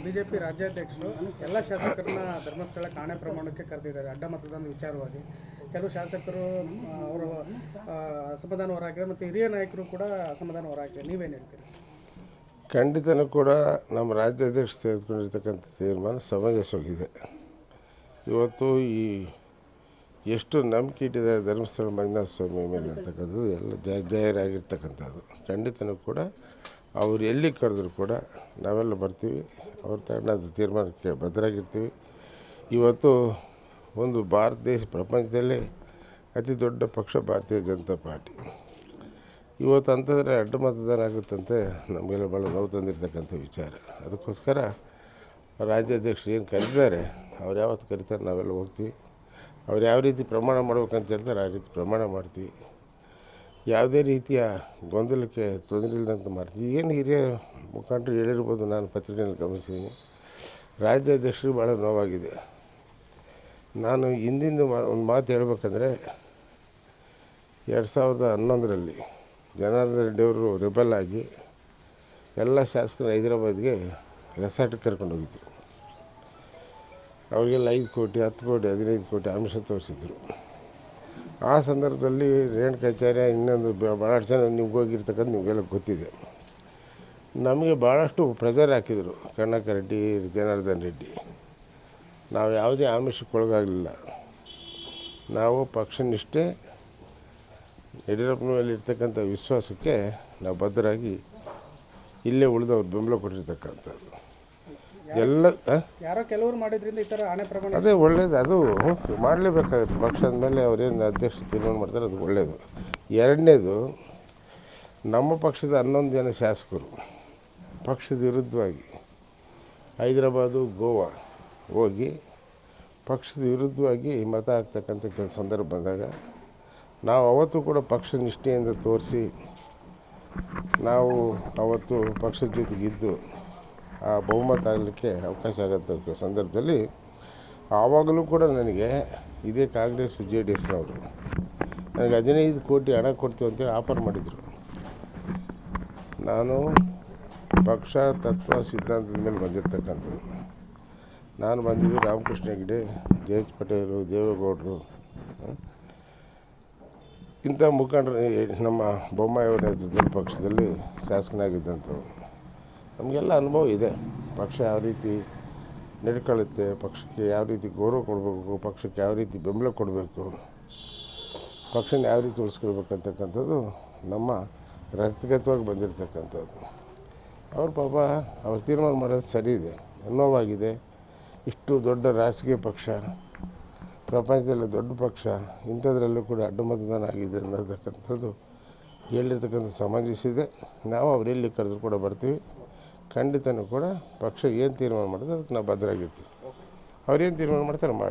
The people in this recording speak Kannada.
ಬಿಜೆಪಿ ರಾಜ್ಯಾಧ್ಯಕ್ಷರು ಎಲ್ಲ ಶಾಸಕರನ್ನ ಧರ್ಮಸ್ಥಳಕ್ಕೆ ಆಣೆ ಪ್ರಮಾಣಕ್ಕೆ ಕರೆದಿದ್ದಾರೆ ಅಡ್ಡ ಮತದಾನ ವಿಚಾರವಾಗಿ. ಕೆಲವು ಶಾಸಕರು ಅವರು ಅಸಮಾಧಾನ ಹೊರಹಾಕಿದ್ದಾರೆ ಮತ್ತು ಹಿರಿಯ ನಾಯಕರು ಕೂಡ ಅಸಮಾಧಾನ ಹೊರಹಾಕಿದ್ದಾರೆ. ನೀವೇನು ಹೇಳ್ತೀರಿ? ಖಂಡಿತನೂ ಕೂಡ ನಮ್ಮ ರಾಜ್ಯಾಧ್ಯಕ್ಷರು ತೆಗೆದುಕೊಂಡಿರ್ತಕ್ಕಂಥ ತೀರ್ಮಾನ ಸಮಂಜಸವಾಗಿದೆ. ಇವತ್ತು ಈ ಎಷ್ಟು ನಂಬಿಕೆ ಇಟ್ಟಿದೆ ಧರ್ಮಸ್ಥಳ ಮಂಜುನಾಥ ಸ್ವಾಮಿ ಮೇಲೆ ಅಂತಕ್ಕಂಥದ್ದು ಎಲ್ಲ ಜಾಹೀರಾಗಿರ್ತಕ್ಕಂಥದ್ದು. ಖಂಡಿತನೂ ಕೂಡ ಅವ್ರು ಎಲ್ಲಿ ಕರೆದ್ರು ಕೂಡ ನಾವೆಲ್ಲ ಬರ್ತೀವಿ. ಅವ್ರ ತಗೊಂಡಂಥ ತೀರ್ಮಾನಕ್ಕೆ ಬದ್ಧರಾಗಿರ್ತೀವಿ. ಇವತ್ತು ಒಂದು ಭಾರತ ದೇಶ ಪ್ರಪಂಚದಲ್ಲೇ ಅತಿ ದೊಡ್ಡ ಪಕ್ಷ ಭಾರತೀಯ ಜನತಾ ಪಾರ್ಟಿ. ಇವತ್ತು ಅಂತಂದರೆ ಅಡ್ಡ ಮತದಾನ ಆಗುತ್ತಂತೆ ನಮಗೆಲ್ಲ ಭಾಳ ನೋವು ತಂದಿರ್ತಕ್ಕಂಥ ವಿಚಾರ. ಅದಕ್ಕೋಸ್ಕರ ರಾಜ್ಯಾಧ್ಯಕ್ಷರು ಏನು ಕರೀತಾರೆ ಅವ್ರು ಯಾವತ್ತು ಕರೀತಾರೆ ನಾವೆಲ್ಲ ಹೋಗ್ತೀವಿ. ಅವ್ರು ಯಾವ ರೀತಿ ಪ್ರಮಾಣ ಮಾಡ್ಬೇಕಂತ ಹೇಳ್ತಾರೆ ಆ ರೀತಿ ಪ್ರಮಾಣ ಮಾಡ್ತೀವಿ. ಯಾವುದೇ ರೀತಿಯ ಗೊಂದಲಕ್ಕೆ ತೊಂದರೆ ಇಲ್ಲದಂತ ಮಾಡ್ತೀವಿ. ಏನು ಹಿರಿಯ ಮುಖಂಡರು ಹೇಳಿರ್ಬೋದು, ನಾನು ಪತ್ರಿಕೆಯಲ್ಲಿ ಗಮನಿಸಿದ್ದೀನಿ. ರಾಜ್ಯಾಧ್ಯಕ್ಷರು ಭಾಳ ನೋವಾಗಿದೆ. ನಾನು ಹಿಂದಿಂದ ಒಂದು ಮಾತು ಹೇಳ್ಬೇಕಂದ್ರೆ 2011ರಲ್ಲಿ ಜನಾರ್ದನ್ ರೆಡ್ಡಿ ಅವರು ರೆಬಲ್ ಆಗಿ ಎಲ್ಲ ಶಾಸಕರು ಹೈದರಾಬಾದ್ಗೆ ರೆಸಾರ್ಟ್ಗೆ ಕರ್ಕೊಂಡು ಹೋಗಿದ್ದರು. ಅವರಿಗೆಲ್ಲ 5 ಕೋಟಿ 10 ಕೋಟಿ 15 ಕೋಟಿ ಆಮಿಷ ತೋರಿಸಿದ್ರು. ಆ ಸಂದರ್ಭದಲ್ಲಿ ರೇಣುಕಾಚಾರ್ಯ ಇನ್ನೊಂದು ಭಾಳಷ್ಟು ಜನ ನಿಮ್ಗೆ ಹೋಗಿರ್ತಕ್ಕಂಥ ನಿಮಗೆಲ್ಲ ಗೊತ್ತಿದೆ. ನಮಗೆ ಭಾಳಷ್ಟು ಪ್ರೆಜರ್ ಹಾಕಿದರು ಕರುಣಾಕರ್ ರೆಡ್ಡಿ, ಜನಾರ್ದನ್ ರೆಡ್ಡಿ. ನಾವು ಯಾವುದೇ ಆಮಿಷಕ್ಕೊಳಗಾಗಲಿಲ್ಲ. ನಾವು ಪಕ್ಷನಿಷ್ಠೆ ಯಡಿಯೂರಪ್ಪನ ಮೇಲೆ ಇರ್ತಕ್ಕಂಥ ವಿಶ್ವಾಸಕ್ಕೆ ನಾವು ಬದ್ಧರಾಗಿ ಇಲ್ಲೇ ಉಳಿದವ್ರು ಬೆಂಬಲ ಕೊಟ್ಟಿರ್ತಕ್ಕಂಥದ್ದು ಎಲ್ಲ ಯಾರೋ ಕೆಲವರು ಮಾಡಿದ್ರಿಂದ ಈ ಥರ ಆಣೆ ಪ್ರಮಾಣ ಅದೇ ಒಳ್ಳೇದು. ಅದು ಮಾಡಲೇಬೇಕಾಗುತ್ತೆ. ಪಕ್ಷದ ಮೇಲೆ ಅವರೇನು ಅಧ್ಯಕ್ಷ ತೀರ್ಮಾನ ಮಾಡ್ತಾರೆ ಅದು ಒಳ್ಳೆಯದು. ಎರಡನೇದು, ನಮ್ಮ ಪಕ್ಷದ 11 ಜನ ಶಾಸಕರು ಪಕ್ಷದ ವಿರುದ್ಧವಾಗಿ ಹೈದರಾಬಾದು ಗೋವಾ ಹೋಗಿ ಪಕ್ಷದ ವಿರುದ್ಧವಾಗಿ ಮತ ಹಾಕ್ತಕ್ಕಂಥ ಕೆಲಸ ಸಂದರ್ಭ ಬಂದಾಗ ನಾವು ಅವತ್ತು ಕೂಡ ಪಕ್ಷ ನಿಷ್ಠೆಯಿಂದ ತೋರಿಸಿ ನಾವು ಅವತ್ತು ಪಕ್ಷದ ಜೊತೆಗಿದ್ದು ಆ ಬಹುಮತ ಆಗಲಿಕ್ಕೆ ಅವಕಾಶ ಆಗೋಂಥ ಸಂದರ್ಭದಲ್ಲಿ ಆವಾಗಲೂ ಕೂಡ ನನಗೆ ಇದೇ ಕಾಂಗ್ರೆಸ್ JDSನವರು ನನಗೆ 15 ಕೋಟಿ ಹಣ ಕೊಡ್ತೀವಿ ಅಂತೇಳಿ ಆಫರ್ ಮಾಡಿದರು. ನಾನು ಪಕ್ಷ ತತ್ವ ಸಿದ್ಧಾಂತದ ಮೇಲೆ ಬಂದಿರತಕ್ಕಂಥದ್ದು. ನಾನು ಬಂದಿದ್ದು ರಾಮಕೃಷ್ಣ ಹೆಗಡೆ, ಜಯಂತ್ ಪಟೇಲು, ದೇವೇಗೌಡರು ಇಂಥ ಮುಖಂಡರು ನಮ್ಮ ಬೊಮ್ಮಾಯಿಯವರ ನೇತೃತ್ವದ ಪಕ್ಷದಲ್ಲಿ ಶಾಸಕನಾಗಿದ್ದಂಥವ್ರು. ನಮಗೆಲ್ಲ ಅನುಭವ ಇದೆ. ಪಕ್ಷ ಯಾವ ರೀತಿ ನಡ್ಕೊಳ್ಳುತ್ತೆ, ಪಕ್ಷಕ್ಕೆ ಯಾವ ರೀತಿ ಗೌರವ ಕೊಡಬೇಕು, ಪಕ್ಷಕ್ಕೆ ಯಾವ ರೀತಿ ಬೆಂಬಲ ಕೊಡಬೇಕು, ಪಕ್ಷನ ಯಾವ ರೀತಿ ಉಳಿಸ್ಕೊಳ್ಬೇಕಂತಕ್ಕಂಥದ್ದು ನಮ್ಮ ರಕ್ತಗತವಾಗಿ ಬಂದಿರತಕ್ಕಂಥದ್ದು. ಅವ್ರ ಪಾಪ ಅವ್ರು ತೀರ್ಮಾನ ಮಾಡೋದು ಸರಿ ಇದೆ, ನೋವಾಗಿದೆ. ಇಷ್ಟು ದೊಡ್ಡ ರಾಜಕೀಯ ಪಕ್ಷ, ಪ್ರಪಂಚದಲ್ಲಿ ದೊಡ್ಡ ಪಕ್ಷ, ಇಂಥದ್ರಲ್ಲೂ ಕೂಡ ಅಡ್ಡ ಮತದಾನ ಆಗಿದೆ ಅನ್ನೋದಕ್ಕಂಥದ್ದು ಹೇಳಿರ್ತಕ್ಕಂಥ ಸಮಂಜಸಿದೆ. ನಾವು ಅವರೆಲ್ಲಿ ಕರೆದ್ರು ಕೂಡ ಬರ್ತೀವಿ. ಖಂಡಿತನೂ ಕೂಡ ಪಕ್ಷ ಏನು ತೀರ್ಮಾನ ಮಾಡಿದ್ರೆ ಅದಕ್ಕೆ ನಾವು ಬದ್ಧರಾಗಿರ್ತೀವಿ. ಅವ್ರೇನು ತೀರ್ಮಾನ ಮಾಡ್ತಾರೆ ಮಾಡಿ.